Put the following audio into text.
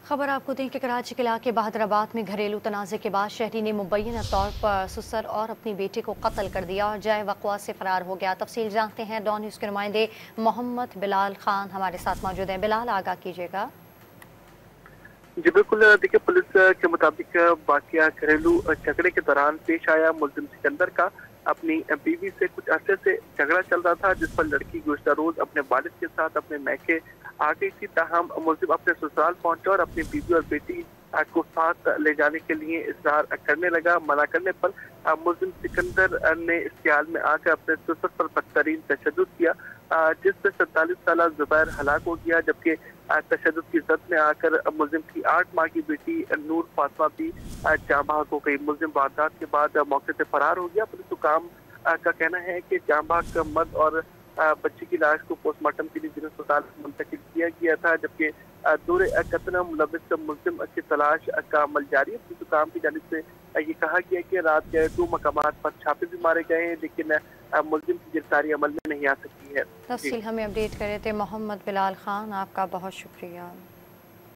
खबर आपको दें कि कराची के इलाके बहादराबाद में घरेलू तनाज़े के बाद शहरी ने मुबैना तौर पर ससुर और अपनी बेटे को कत्ल कर दिया और जाए वक़्वा से फरार हो गया। तफसील जानते हैं डॉन न्यूज़ के नुमाइंदे मोहम्मद बिलाल खान हमारे साथ मौजूद हैं। बिलाल, आगाह कीजिएगा। जी बिल्कुल, देखिए पुलिस के मुताबिक वाकया घरेलू झगड़े के दौरान पेश आया। मुलजिम सिकंदर का अपनी बीवी से कुछ अरसे से झगड़ा चल रहा था, जिस पर लड़की गुज़श्ता रोज अपने वालिद के साथ अपने मैके आ गई थी। ताहम मुलजिम अपने ससुराल पहुंचा और अपनी बीवी और बेटी को साथ ले जाने के लिए इसरार करने लगा। मना करने पर मुलजिम सिकंदर ने इस ख्याल में आकर अपने ससुर पर बदतरीन तशद्दुद किया, जिससे 47 साल जुबैर हलाक हो गया। जबकि तशद्दुद की जद में आकर मुलजिम की 8 माह की बेटी नूर फातिमा भी जाँ बहक हो गई। मुलजिम वारदात के बाद मौके से फरार हो गया। पुलिस हुकाम का कहना है कि जाँ बहक मर्द और बच्ची की लाश को पोस्टमार्टम के लिए जिला अस्पताल मुंतकिल किया गया था, जबकि दूर कत्ल मुलविस मुलजिम की तलाश का अमल जारी है। पुलिस हुकाम की जानिब से ये कहा गया कि रात के 2 मकामात पर छापे भी मारे गए हैं, लेकिन मुलजिम की गिरफ्तारी अमल में नहीं आ सकी है। तफसील हमें अपडेट कर रहे थे मोहम्मद बिलाल खान, आपका बहुत शुक्रिया।